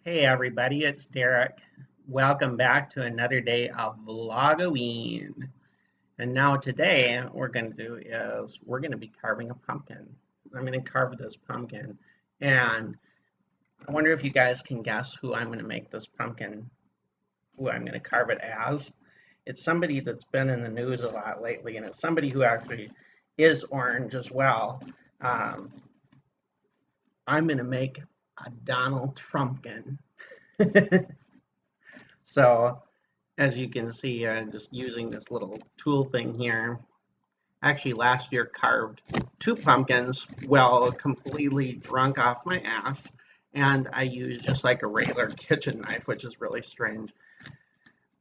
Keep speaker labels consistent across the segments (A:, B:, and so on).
A: Hey everybody, it's Derek. Welcome back to another day of Vlogoween. And now today we're going to do is we're going to be carving a pumpkin. I'm going to carve this pumpkin, and I wonder if you guys can guess who I'm going to make this pumpkin, who I'm going to carve it as. It's somebody that's been in the news a lot lately, and it's somebody who actually is orange as well. Um, I'm going to make a Donald Trumpkin. So as you can see, just using this little tool thing here. Actually, last year carved two pumpkins, well, completely drunk off my ass, and I used just like a regular kitchen knife, which is really strange.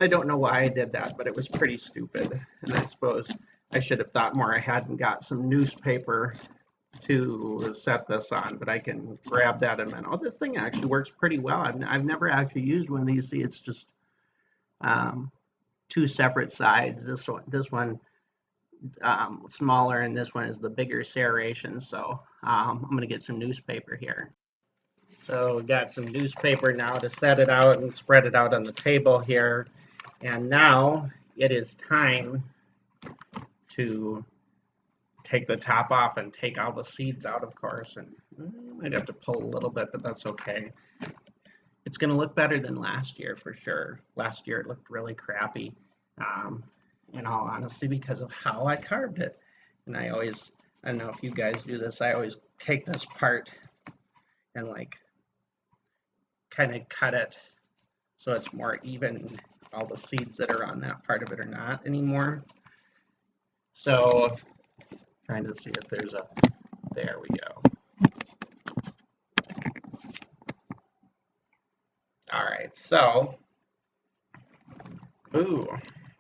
A: I don't know why I did that, but it was pretty stupid, and I suppose I should have thought more ahead and got some newspaper to set this on, but I can grab that in a minute. Oh, this thing actually works pretty well. I've never actually used one of these. See, it's just two separate sides. This one smaller, and this one is the bigger serration. So I'm going to get some newspaper here. So got some newspaper now to set it out and spread it out on the table here. And now it is time to take the top off and take all the seeds out, of course. And I might have to pull a little bit, but that's okay. It's going to look better than last year for sure. Last year it looked really crappy, in all honesty, because of how I carved it. And I don't know if you guys do this, I always take this part and like kind of cut it so it's more even. All the seeds that are on that part of it are not anymore. So trying to see if there's a, there we go. All right, so, ooh,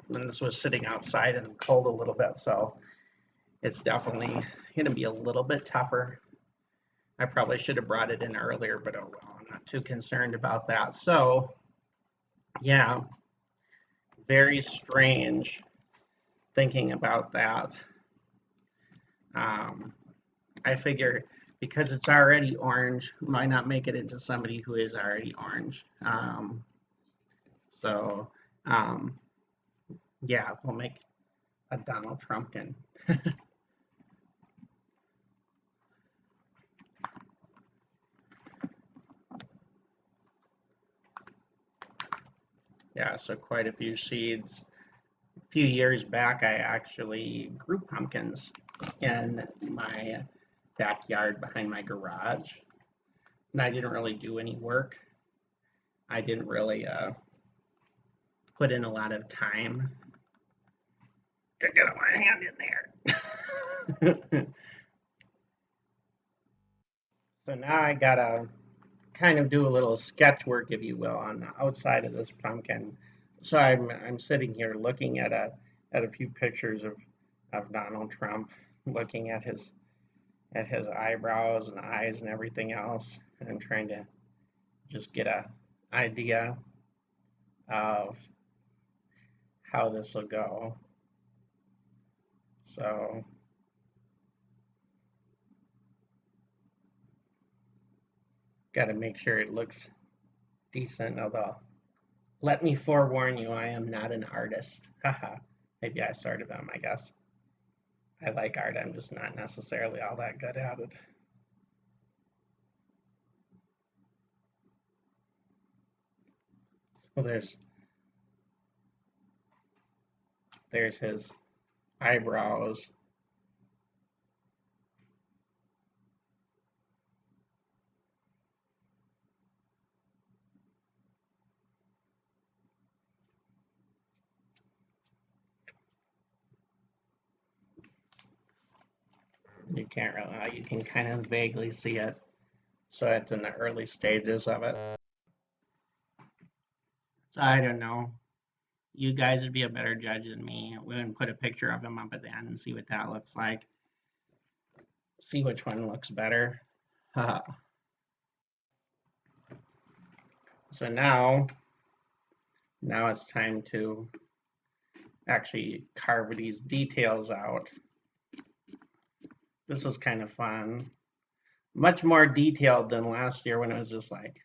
A: and this was sitting outside and cold a little bit, so it's definitely going to be a little bit tougher. I probably should have brought it in earlier, but oh well, I'm not too concerned about that. So, yeah, very strange thinking about that. I figure because it's already orange, why not make it into somebody who is already orange? So, um, yeah, we'll make a Donald Trumpkin. Yeah, so quite a few seeds. A few years back, I actually grew pumpkins in my backyard behind my garage, and I didn't really do any work. I didn't really put in a lot of time. Gotta get my hand in there. So now I gotta kind of do a little sketch work, if you will, on the outside of this pumpkin. So I'm sitting here looking at a few pictures of Donald Trump, looking at his eyebrows and eyes and everything else, and I'm trying to just get an idea of how this will go. So got to make sure it looks decent, although let me forewarn you, I am not an artist. Haha. Maybe I sort of am, I guess. I like art, I'm just not necessarily all that good at it. So there's his eyebrows. You can't really, you can kind of vaguely see it. So it's in the early stages of it. So I don't know. You guys would be a better judge than me. We would put a picture of him up at the end and see what that looks like. See which one looks better. So now it's time to actually carve these details out. This is kind of fun. Much more detailed than last year when it was just like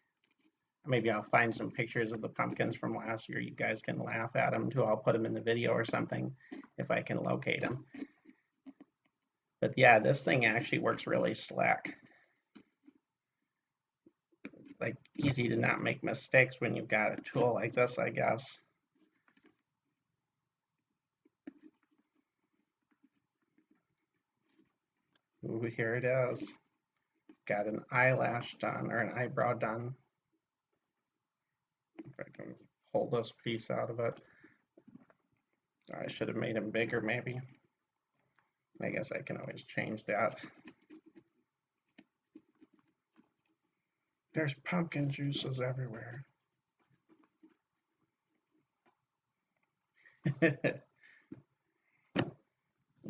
A: Maybe I'll find some pictures of the pumpkins from last year. You guys can laugh at them too. I'll put them in the video or something if I can locate them. But yeah, this thing actually works really slick. Like easy to not make mistakes when you've got a tool like this, I guess. Ooh, here it is. Got an eyelash done, or an eyebrow done. If I can pull this piece out of it. I should have made him bigger, maybe. I guess I can always change that. There's pumpkin juices everywhere.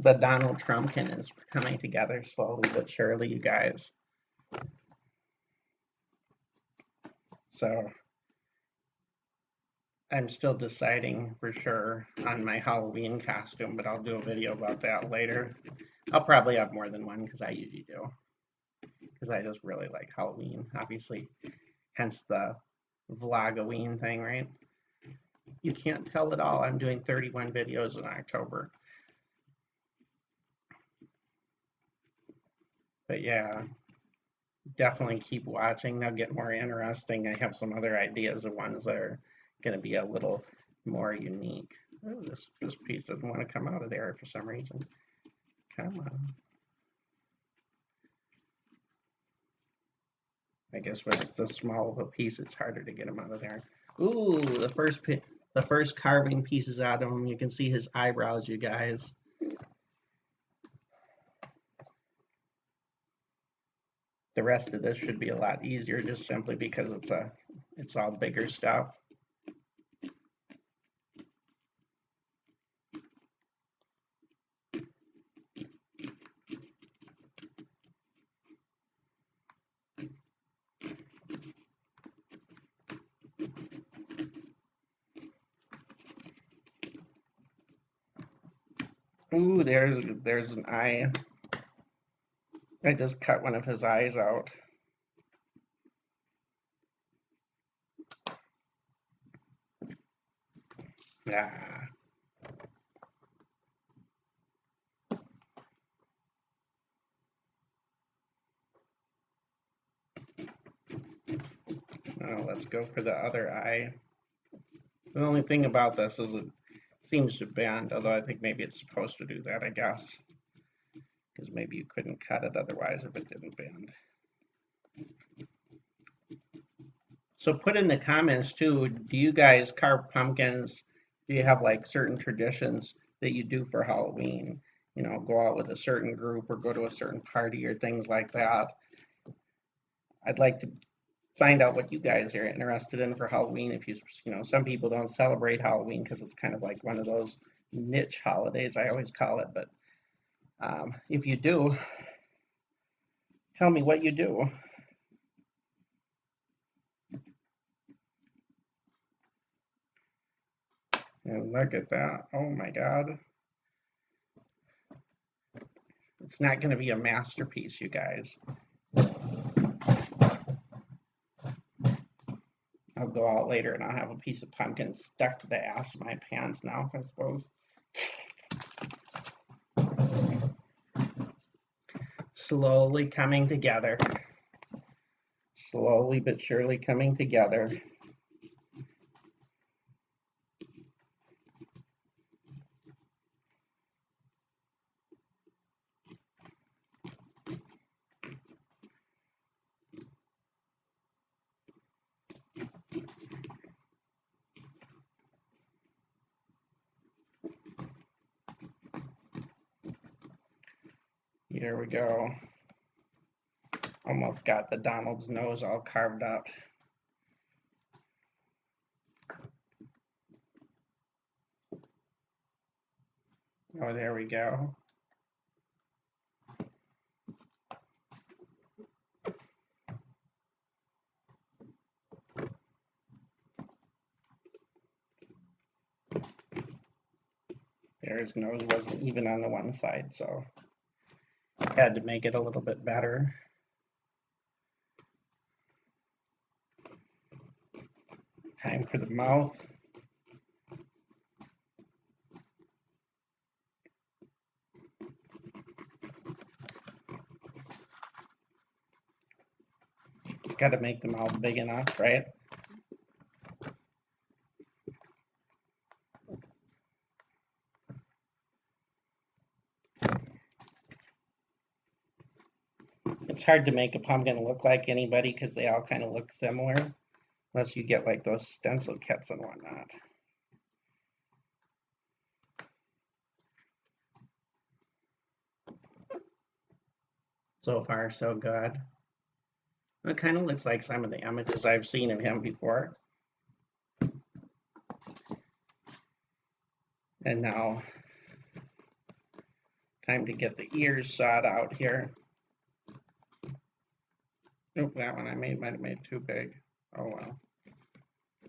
A: The Donald Trumpkin is coming together slowly but surely, you guys. So I'm still deciding for sure on my Halloween costume, but I'll do a video about that later. I'll probably have more than one because I usually do. Because I just really like Halloween, obviously. Hence the Vlogoween thing, right? You can't tell it all. I'm doing 31 videos in October. But yeah, definitely keep watching. They'll get more interesting. I have some other ideas of ones that are going to be a little more unique. Oh, this piece doesn't want to come out of there for some reason. Come on. I guess when it's this small of a piece, it's harder to get them out of there. Ooh, the first carving pieces out of him. You can see his eyebrows, you guys. The rest of this should be a lot easier just simply because it's all bigger stuff. Ooh, there's an eye. I just cut one of his eyes out. Yeah. Now let's go for the other eye. The only thing about this is it seems to bend, although I think maybe it's supposed to do that, I guess. Because maybe you couldn't cut it otherwise if it didn't bend. So put in the comments too, do you guys carve pumpkins? Do you have like certain traditions that you do for Halloween? You know, go out with a certain group or go to a certain party or things like that. I'd like to find out what you guys are interested in for Halloween. If you know, some people don't celebrate Halloween because it's kind of like one of those niche holidays, I always call it. But if you do, tell me what you do. And look at that. Oh my God. It's not going to be a masterpiece, you guys. I'll go out later and I'll have a piece of pumpkin stuck to the ass of my pants now, I suppose. Slowly coming together. Slowly but surely coming together. Here we go. Almost got the Donald's nose all carved up. Oh, there we go. His nose wasn't even on the one side, so I had to make it a little bit better. Time for the mouth. Got to make the mouth big enough, right? It's hard to make a pumpkin look like anybody because they all kind of look similar, unless you get like those stencil kits and whatnot. So far, so good. It kind of looks like some of the images I've seen of him before. And now, time to get the ears sawed out here. Oop, that one I might have made too big. Oh well.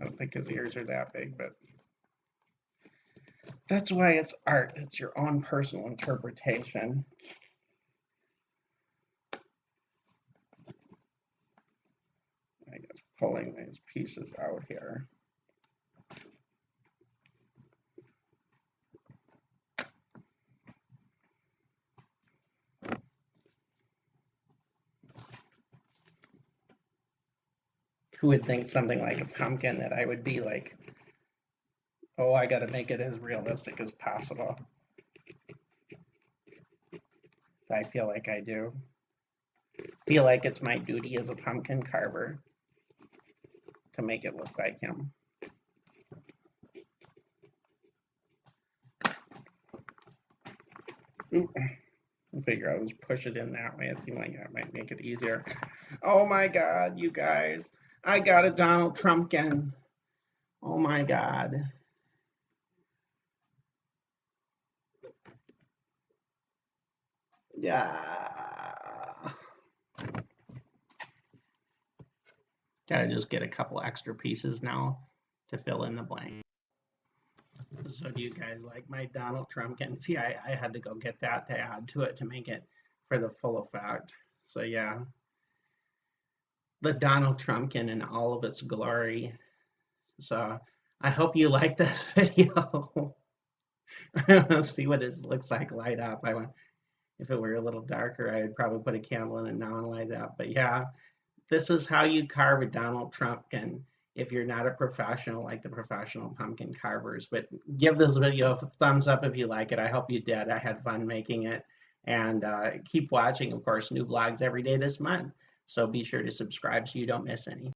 A: I don't think his ears are that big, but that's why it's art. It's your own personal interpretation. I guess pulling these pieces out here. Who would think something like a pumpkin that I would be like, oh, I got to make it as realistic as possible. I feel like I do. Feel like it's my duty as a pumpkin carver to make it look like him. Oop. I figure I'll just push it in that way. It seemed like that might make it easier. Oh my God, you guys. I got a Donald Trumpkin. Oh my God. Yeah. Gotta just get a couple extra pieces now to fill in the blank. So do you guys like my Donald Trumpkin? See, I had to go get that to add to it to make it for the full effect. So yeah, the Donald Trumpkin in all of its glory. So I hope you like this video. See what it looks like light up. If it were a little darker, I would probably put a candle in it now and light it up. But yeah, this is how you carve a Donald Trumpkin if you're not a professional like the professional pumpkin carvers. But give this video a thumbs up if you like it. I hope you did. I had fun making it. And keep watching, of course, new vlogs every day this month. So be sure to subscribe so you don't miss any.